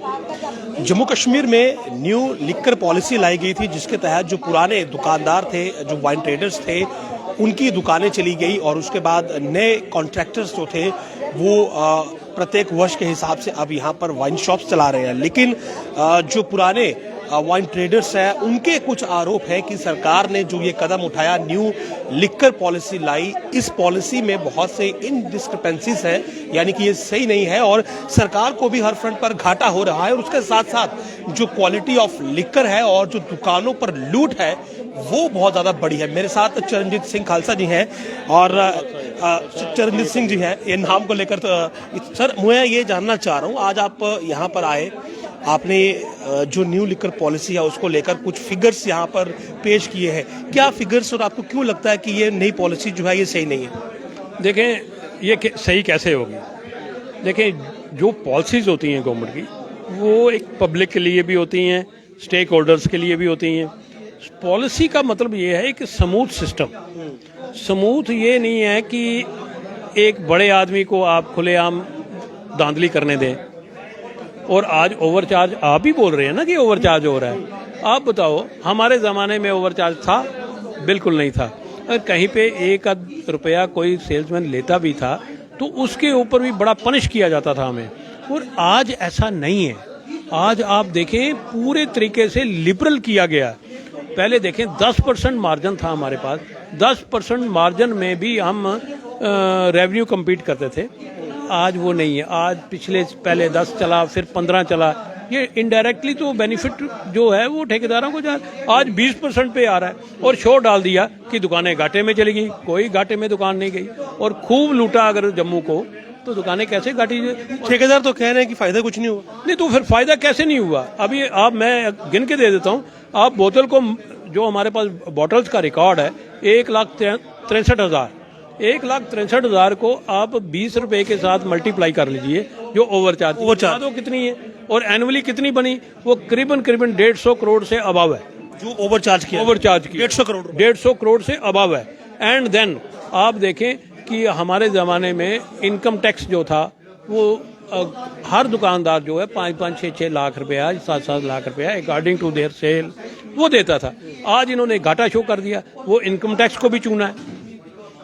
जम्मू कश्मीर में new liquor policy लाई गई थी, जिसके तहत जो पुराने दुकानदार थे, जो वाइन ट्रेडर्स थे, उनकी दुकानें चली गई और उसके बाद नए कॉन्ट्रैक्टर्स जो थे वो प्रत्येक वर्ष के हिसाब से अब यहाँ पर वाइन शॉप्स चला रहे हैं। लेकिन जो पुराने वाइन ट्रेडर्स हैं, उनके कुछ आरोप है कि सरकार ने जो ये कदम उठाया, न्यू लिकर पॉलिसी लाई, इस पॉलिसी में बहुत से इनडिस्क्रिपेंसीज हैं, यानी कि ये सही नहीं है और सरकार को भी हर फ्रंट पर घाटा हो रहा है। और उसके साथ साथ जो क्वालिटी ऑफ लिकर है और जो दुकानों पर लूट है वो बहुत ज्यादा बड़ी है। मेरे साथ चरणजीत सिंह खालसा जी हैं और चरणजीत सिंह जी हैं, ये नाम को लेकर सर मैं ये जानना चाह रहा हूँ, आज आप यहाँ पर आए, आपने जो न्यू लिकर पॉलिसी है उसको लेकर कुछ फिगर्स यहाँ पर पेश किए हैं, क्या फिगर्स और आपको क्यों लगता है कि ये नई पॉलिसी जो है ये सही नहीं है? देखें ये सही कैसे होगी। देखें जो पॉलिसीज होती हैं गवर्नमेंट की वो एक पब्लिक के लिए भी होती हैं, स्टेक होल्डर्स के लिए भी होती हैं। पॉलिसी का मतलब ये है कि स्मूथ सिस्टम। स्मूथ ये नहीं है कि एक बड़े आदमी को आप खुलेआम धांधली करने दें। और आज ओवरचार्ज आप ही बोल रहे हैं ना कि ओवरचार्ज हो रहा है। आप बताओ हमारे ज़माने में ओवरचार्ज था? बिल्कुल नहीं था। अगर कहीं पे एक आध रुपया कोई सेल्समैन लेता भी था तो उसके ऊपर भी बड़ा पनिश किया जाता था हमें। और आज ऐसा नहीं है। आज आप देखें पूरे तरीके से लिबरल किया गया। पहले देखें 10% मार्जिन था हमारे पास, 10% मार्जिन में भी हम रेवेन्यू कम्पीट करते थे। आज वो नहीं है। आज पहले 10 चला, फिर 15 चला। ये इनडायरेक्टली तो बेनिफिट जो है वो ठेकेदारों को जा, आज 20% पे आ रहा है। और शोर डाल दिया कि दुकानें घाटे में चली गई। कोई घाटे में दुकान नहीं गई और खूब लूटा अगर जम्मू को, तो दुकानें कैसे घाटी? ठेकेदार तो कह रहे हैं कि फायदा कुछ नहीं हुआ। नहीं तो फिर फायदा कैसे नहीं हुआ? अभी आप, मैं गिन के दे देता हूँ। आप बोतल को, जो हमारे पास बॉटल्स का रिकॉर्ड है 1,63,000, 1,63,000 को आप 20 रुपए के साथ मल्टीप्लाई कर लीजिए जो ओवरचार्ज तो कितनी है और एनुअली कितनी बनी? वो करीबन 150 करोड़ से अबव है जो ओवरचार्ज की 150 करोड़ से अबव है। एंड देन आप देखें कि हमारे ज़माने में इनकम टैक्स जो था वो हर दुकानदार जो है 5-5, 6-6 लाख रुपया, 7-7 लाख रुपया अकॉर्डिंग टू देयर सेल वो देता था। आज इन्होंने घाटा शो कर दिया, वो इनकम टैक्स को भी चूना है।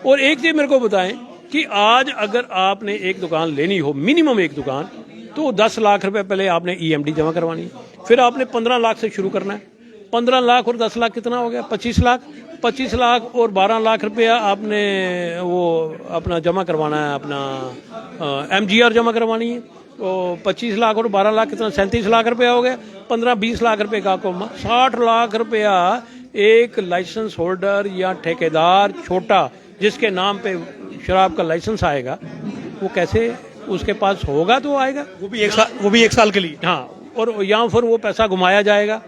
और एक चीज़ मेरे को बताएं कि आज अगर आपने एक दुकान लेनी हो, मिनिमम एक दुकान, तो 10 लाख रुपए पहले आपने EMD जमा करवानी है, फिर आपने 15 लाख से शुरू करना है। 15 लाख और 10 लाख कितना हो गया? 25 लाख। 25 लाख और 12 लाख रुपया आपने वो अपना जमा करवाना है, अपना MGR जमा करवानी है। तो 25 लाख और 12 लाख कितना? 37 लाख रुपया हो गया। 15-20 लाख रुपए का को 60 लाख रुपया एक लाइसेंस होल्डर या ठेकेदार छोटा जिसके नाम पे शराब का लाइसेंस आएगा, वो कैसे उसके पास होगा? तो आएगा वो भी एक साल के लिए। हाँ, और या फिर वो पैसा घुमाया जाएगा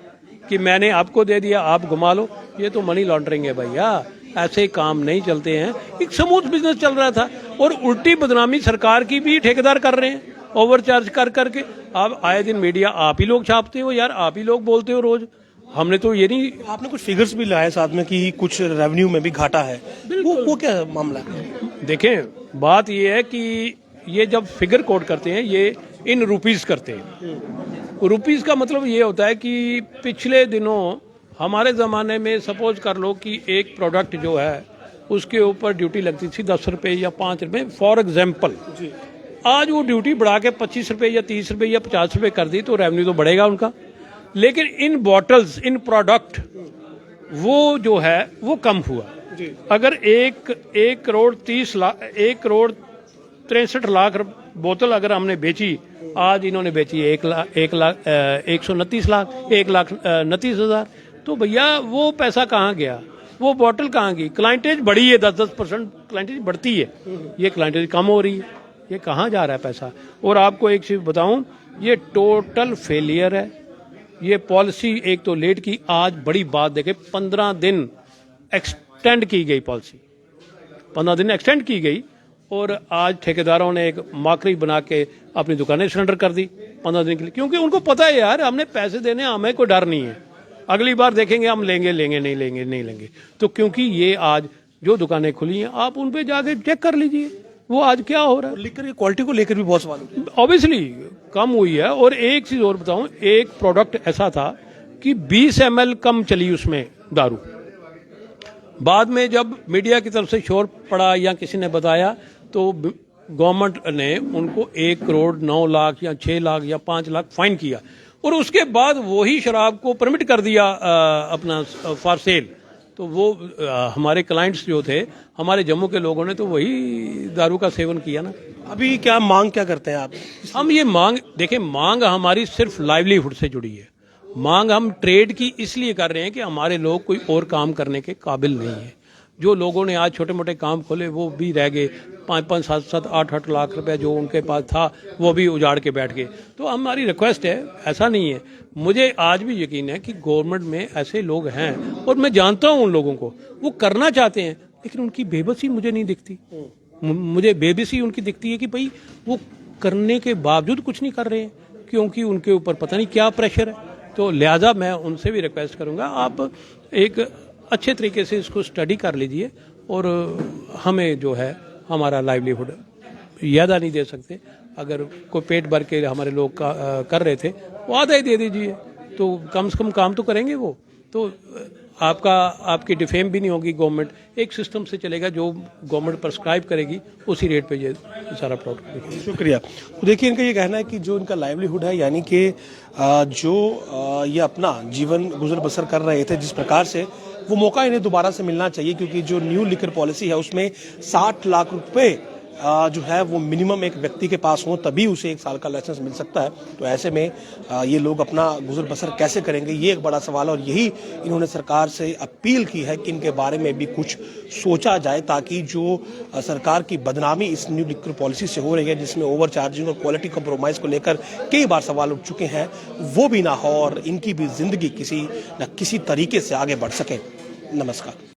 कि मैंने आपको दे दिया, आप घुमा लो। ये तो मनी लॉन्ड्रिंग है भैया, ऐसे काम नहीं चलते हैं। एक स्मूथ बिजनेस चल रहा था और उल्टी बदनामी सरकार की भी ठेकेदार कर रहे हैं ओवरचार्ज कर करके। आप आए दिन मीडिया आप ही लोग छापते हो यार, आप ही लोग बोलते हो रोज। हमने तो ये नहीं। आपने कुछ फिगर्स भी लाए साथ में कि कुछ रेवेन्यू में भी घाटा है, वो क्या मामला है? देखें बात ये है कि ये जब फिगर कोड करते हैं ये इन रुपीस करते हैं। रुपीस का मतलब ये होता है कि पिछले दिनों हमारे ज़माने में सपोज कर लो कि एक प्रोडक्ट जो है उसके ऊपर ड्यूटी लगती थी 10 रुपये या 5 रुपये फॉर एग्जाम्पल। आज वो ड्यूटी बढ़ा के 25 रुपये या 30 रुपये या 50 रुपये कर दी तो रेवेन्यू तो बढ़ेगा उनका। लेकिन इन बॉटल्स, इन प्रोडक्ट वो जो है वो कम हुआ। अगर 1 करोड़ 30 लाख 1,63 लाख बोतल अगर हमने बेची, आज इन्होंने बेची 1,29 लाख 1,29,000, तो भैया वो पैसा कहाँ गया? वो बॉटल कहाँ गई? क्लाइंटेज बढ़ी है, 10% क्लाइंटेज बढ़ती है, ये क्लाइंटेज कम हो रही है। ये कहाँ जा रहा है पैसा? और आपको एक चीज़ बताऊं, ये टोटल फेलियर है। ये पॉलिसी एक तो लेट की, आज बड़ी बात देखें 15 दिन एक्सटेंड की गई पॉलिसी, 15 दिन एक्सटेंड की गई और आज ठेकेदारों ने एक माकरी बना के अपनी दुकानें सरेंडर कर दी 15 दिन के लिए, क्योंकि उनको पता है यार हमने पैसे देने, हमें कोई डर नहीं है, अगली बार देखेंगे हम लेंगे नहीं लेंगे। तो क्योंकि ये आज जो दुकानें खुली हैं आप उन पे जाके चेक कर लीजिए, वो आज क्या हो रहा है। लिकर की क्वालिटी को लेकर भी बहुत सवाल होते हैं। ऑब्वियसली कम हुई है। और एक चीज और बताऊं, एक प्रोडक्ट ऐसा था कि 20 ml कम चली उसमें दारू। बाद में जब मीडिया की तरफ से शोर पड़ा या किसी ने बताया तो गवर्नमेंट ने उनको 1 करोड़ 9 लाख या 6 लाख या 5 लाख फाइन किया और उसके बाद वही शराब को परमिट कर दिया अपना फॉर सेल। तो वो हमारे क्लाइंट्स जो थे, हमारे जम्मू के लोगों ने तो वही दारू का सेवन किया ना। अभी क्या मांग क्या करते हैं आप? हम ये मांग, देखें, मांग हमारी सिर्फ लाइवलीहुड से जुड़ी है। मांग हम ट्रेड की इसलिए कर रहे हैं कि हमारे लोग कोई और काम करने के काबिल नहीं है। जो लोगों ने आज छोटे मोटे काम खोले वो भी रह गए। 5-5, 7-7, 8-8 लाख रुपए जो उनके पास था वो भी उजाड़ के बैठ गए। तो हमारी रिक्वेस्ट है, ऐसा नहीं है, मुझे आज भी यकीन है कि गवर्नमेंट में ऐसे लोग हैं और मैं जानता हूं उन लोगों को, वो करना चाहते हैं लेकिन उनकी बेबसी मुझे नहीं दिखती। मुझे बेबसी उनकी दिखती है कि भाई वो करने के बावजूद कुछ नहीं कर रहे हैं क्योंकि उनके ऊपर पता नहीं क्या प्रेशर है। तो लिहाजा मैं उनसे भी रिक्वेस्ट करूंगा, आप एक अच्छे तरीके से इसको स्टडी कर लीजिए और हमें जो है हमारा लाइवलीहुड ज़्यादा नहीं दे सकते। अगर कोई पेट भर के हमारे लोग कर रहे थे वो आधा ही दे दीजिए तो कम से कम काम तो करेंगे वो। तो आपकी डिफेम भी नहीं होगी। गवर्नमेंट एक सिस्टम से चलेगा, जो गवर्नमेंट प्रेस्क्राइब करेगी उसी रेट पे ये सारा प्रोडक्ट। शुक्रिया। तो देखिए, इनका ये कहना है कि जो इनका लाइवलीहुड है, यानी कि जो ये अपना जीवन गुजर बसर कर रहे थे जिस प्रकार से, वो मौका इन्हें दोबारा से मिलना चाहिए क्योंकि जो न्यू लिकर पॉलिसी है उसमें 60 लाख रुपए जो है वो मिनिमम एक व्यक्ति के पास हो तभी उसे 1 साल का लाइसेंस मिल सकता है। तो ऐसे में ये लोग अपना गुजर बसर कैसे करेंगे, ये एक बड़ा सवाल है और यही इन्होंने सरकार से अपील की है कि इनके बारे में भी कुछ सोचा जाए ताकि जो सरकार की बदनामी इस न्यू लिकर पॉलिसी से हो रही है जिसमें ओवर चार्जिंग और क्वालिटी कंप्रोमाइज को लेकर कई बार सवाल उठ चुके हैं, वो भी ना हो और इनकी भी जिंदगी किसी न किसी तरीके से आगे बढ़ सके। नमस्कार।